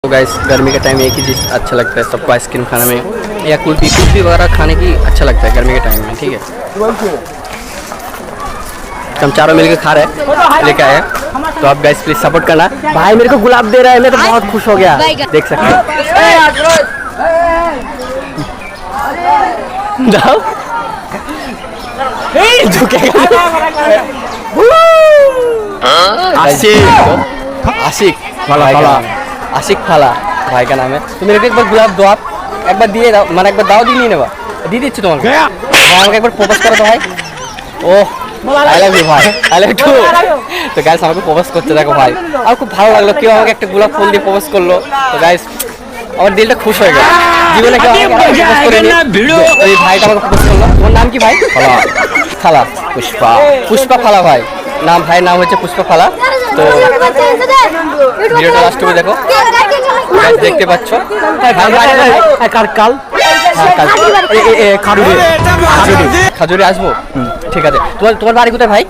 Guys गर्मी के time एक ही चीज़ अच्छा लगता है सबको, आइसक्रीम खाने में या कुल्फी वगैरह खाने की अच्छा लगता है गर्मी के टाइम में। ठीक है, हम चारों मिलकर खा रहे हैं, लेके आए। तो आप गाइस प्लीज सपोर्ट करना। भाई मेरे को गुलाब दे रहा है, मैं तो बहुत खुश हो गया, देख सकते हो। जाओ आशिक फाला भाई का नाम है। तो मेरे को एक बार गुलाब दो, आप एक बार दिए दाओ, মানে একবার দাও দিয়ে নেবা দিয়ে দিচ্ছি তোমাকে। ভাই আমাকে একবার প্রপোজ করো তো ভাই। ওহ আই লাভ ইউ ভাই, আই লাভ ইউ। তো গাইস আমাকে প্রপোজ করতে দেখো ভাই, আর খুব ভালো লাগলো, কেউ আমাকে একটা গোলাপ ফুল দিয়ে প্রপোজ করলো। তো গাইস আমার দিলটা খুশ হয়ে গেল, জীবনে কেউ আমাকে প্রপোজ করেনি, ওই ভাইটা আমাকে প্রপোজ করলো। তোমার নাম কি ভাই? ফালা। ফালা পুষ্পা ফালা ভাই নাম, ভাইয়ের নাম হচ্ছে পুষ্পা ফালা। তো ভিডিওটা লাস্ট করে দেখো, দেখতে পাচ্ছ। খাজুরে আসবো, ঠিক আছে। তোমার বাড়ি কোথায় ভাই?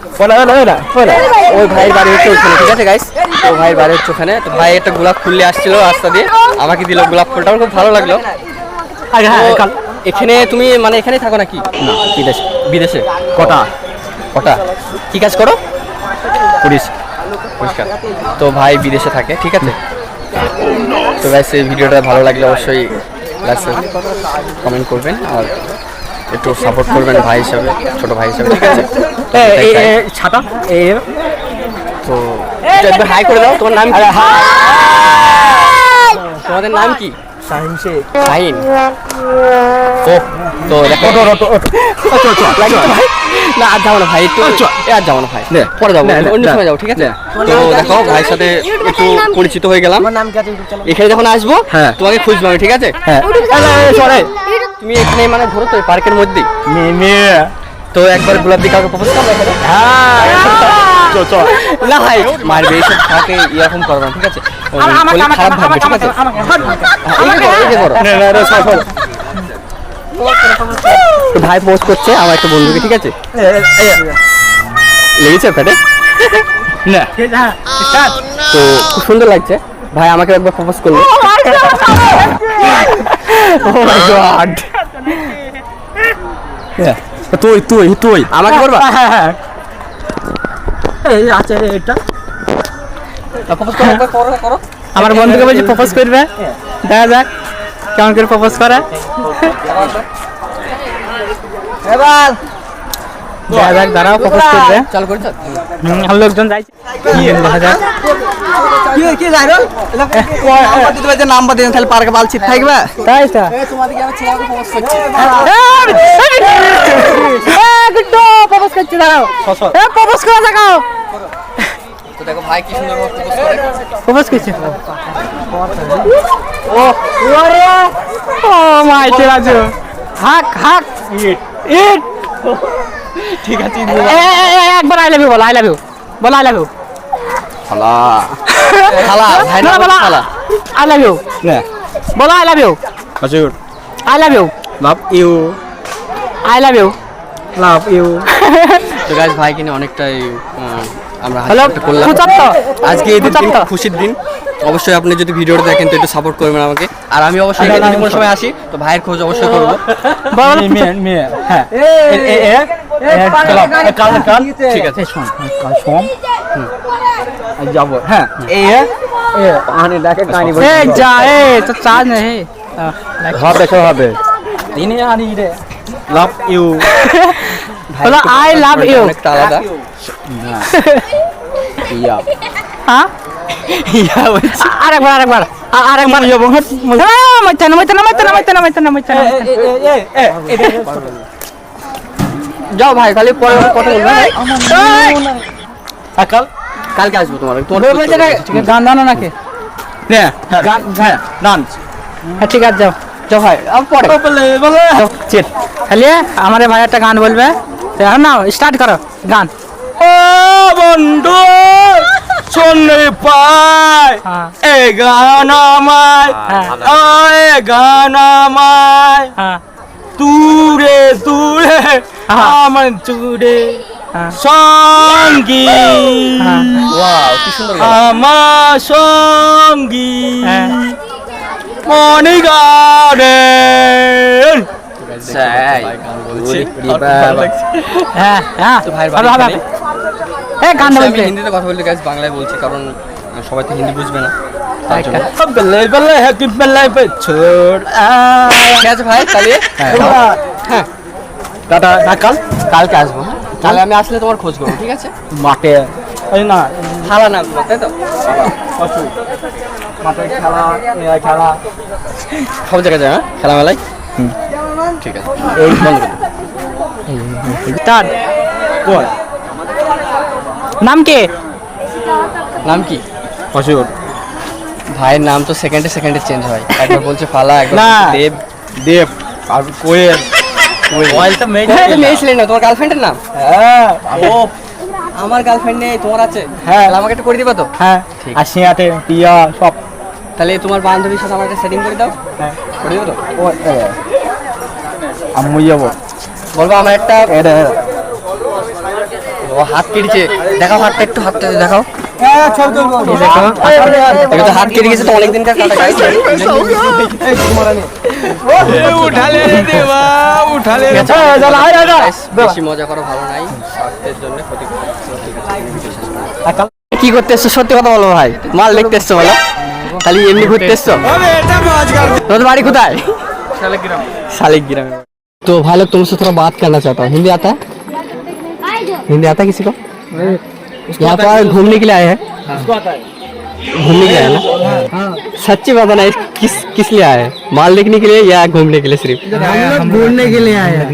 ওই ভাইয়ের বাড়ি হচ্ছে ওইখানে, ঠিক আছে গাইস। তো ভাইয়ের বাড়ি হচ্ছে ওখানে। তো ভাই একটা গোলাপ ফুল নিয়ে আসছিল রাস্তা দিয়ে, আমাকে দিল গোলাপ ফুলটা, আমার খুব ভালো লাগলো। এখানে তুমি মানে এখানেই থাকো নাকি? না, বিদেশে। কটা কি কাজ করো? পরিষ্কার। তো ভাই বিদেশে থাকে, ঠিক আছে। তো গাইস এই ভিডিওটা ভালো লাগলে অবশ্যই কমেন্ট করবেন আর একটু সাপোর্ট করবেন ভাই হিসাবে, ছোট ভাই হিসাবে, ঠিক আছে। ছাতা তো একবার হাই করে দাও। তোমার নাম কি? তোমাদের নাম কি? শাহিন। ও তো দেখো না, আর যাবো না ভাই, একটু আর যাবো না ভাই, পরে যাবো, অন্য সময় যাবো, ঠিক আছে। তো দেখো ভাইয়ের সাথে একটু পরিচিত হয়ে গেলাম। এখানে যখন আসবো তোমাকে খুঁজবো আমি, ঠিক আছে। তুমি এখানে মানে ধরো তো পার্কের মধ্যেই, তো একবার গোলাপ দিয়ে কাউকে প্রপোজ করবে না ভাই, মারবে এইসব থাকে, এরকম করবে না, ঠিক আছে। খারাপ ভাববে, ঠিক আছে। ভাই পোস্ট করছে আমার একটা বন্ধুকে, ঠিক আছে। লেগেছে ফেটে না, তো খুব সুন্দর লাগছে। ভাই আমাকে একবার প্রপোজ করলো। তুই আমাকে করবা? আচ্ছা এটা প্রপোজ করো। আমার বন্ধুকে বলছি প্রপোজ করবে, দেখা যাক কেমন করে প্রপোজ করে। এবার দেখা যাক, দাঁড়াও প্রপোজ করবে, চালু করে हम लोकজন যাইছে, দেখা যাক কি যাইরো নাম্বার দিতে পারছে, নাম্বার দিন তাহলে পার্কে বাল ছিট থাকবে, তাই তো। তোমাদেরকে আমার ছেলেকে প্রপোজ করছে, গুড্ডু প্রপোজ করছে, দাঁড়াও প্রপোজ করে দেখাও। তো দেখো ভাই কি সুন্দর প্রপোজ করছে। ও ওরে ও মাই তেরাজু হাক ইট ঠিক আছে। একবার আই লাভ ইউ বল, আই লাভ ইউ বল, আই লাভ ইউ খালা ভাই না বল, খালা আই লাভ ইউ বল, আই লাভ ইউ हजुर, I love you love you. তো গাইস ভাই কিনে অনেকটাই আমরা হাসি করলাম আজকে, এই দিন খুশির দিন। অবশ্যই আপনি যদি ভিডিওটা দেখেন তো একটু সাপোর্ট করবেন আমাকে, আর আমি অবশ্যই যদি কোনো সময় আসি তো ভাইয়ের খোঁজ অবশ্যই করবো। ঠিক আছে যাবো, হ্যাঁ হবে দিনে আনি রে। লাভ ইউ হলো আই লাভ ইউ, একটা আলাদা ইয়া হ্যাঁ ইয়া বলছি। আরেকবার যাবো, যাও ভাই, খালি পরে কথা বলবো ভাই। কালকে আসবো তোমার গান দানো নাকি? গান হ্যাঁ ঠিক আছে, যাও ভাই পরে খালি আমার ভাই একটা গান বলবে, না স্টার্ট করো গান। ও বন্ধু শুনলে পায় এ গান আমায়, এ গান আমায় দূরে দূরে আমার চুড়ে সঙ্গী, আমার সঙ্গী মনি গার্ডেন হ্যাঁ হ্যাঁ তো ভাইয়ের হবে বাড়ি হবে এখানেই। হ্যাঁ গান আমি বলতে হিন্দিতে কথা বলতে গাইস বাংলায় বলছি কারণ সবাই তো হিন্দি বুঝবে না তার জন্য। বল্লে বল্লে হ্যাপি বল্লে पे छोड़ ঠিক আছে ভাই তাহলে হ্যাঁ দাদা না কাল কালকে আসবো হ্যাঁ তাহলে আমি আসলে তোমার খোঁজ করবো ঠিক আছে মাঠে এই না ভালো না তোমার, তাই তো মাঠে খেলা খেলা সব জায়গায় যায় হ্যাঁ খেলা মেলায় ঠিক আছে এই বন্ধ করে দাও। স্টার্ট বল নাম কি নাম কি অশোক ভাইয়ের নাম তো সেকেন্ডে সেকেন্ডে চেঞ্জ হয় একবার বলছে ফালা একবার না। বলছে দেব দেব আর কোয়েল কোয়েল তো মেয়ে হ্যাঁ মেয়ে ছিলেন না তোমার গার্লফ্রেন্ডের নাম হ্যাঁ ও আমার গার্লফ্রেন্ড নেই তোমার আছে হ্যাঁ। তাহলে আমাকে একটু করে দিবা তো হ্যাঁ ঠিক। আর সিয়াতে টিয়া সব তাহলে তোমার বান্ধবীর সাথে আমার একটা সেটিং করে দাও হ্যাঁ করে দিবো তো আমি যাবো বলবো আমার একটা এটা ও হাত কেটেছে দেখাও হাতটা একটু হাতটা দেখাও হ্যাঁ ছবি তুলবো দেখো দেখো তো হাত কেটে গেছে তো অনেকদিনকার কাটা গাইস উঠা ले रे देवा उठा ले ঠিক আছে? चल आ जा Guys, বেশি মজা করা ভালো নাই স্বাস্থ্যের জন্য ক্ষতি কি করতে এসছো সত্যি কথা বলো ভাই মাল দেখতে এসছো বলো খালি এমনি ঘুরতে এসছো अबे এটা मौज कर তোমাদের বাড়ি কোথায় शालिग्राम शालिग्राम तो भाई लोग तुमसे थोड़ा बात करना चाहता हूँ हिंदी आता है हिंदी आता है किसी को यहाँ पर घूमने के लिए आए हैं उसको आता है घूमने के लिए आए ना सच्ची बात है ना किस किस लिए आए हैं माल देखने के लिए या घूमने के लिए सिर्फ हम घूमने के लिए आए हैं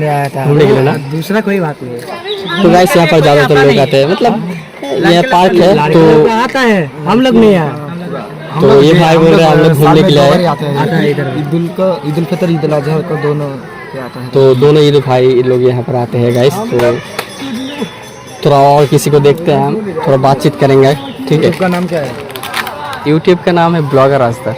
घूमने के लिए ना दूसरा कोई बात नहीं तो गाइस यहाँ पर ज्यादातर लोग आते हैं मतलब ये पार्क है तो आता है हम लोग नहीं आए तो ये भाई बोल रहे हैं हम लोग घूमने के लिए आए हैं। आता है इधर ईद उल फितर ईद उल अजहा को दोनों पे आता है तो दोनों ईद भाई लोग यहाँ पर आते हैं गाइस तो थोड़ा और किसी को देखते हैं हम थोड़ा बातचीत करेंगे ठीक है उसका नाम क्या है यूट्यूब का नाम है ब्लॉगर आस्तर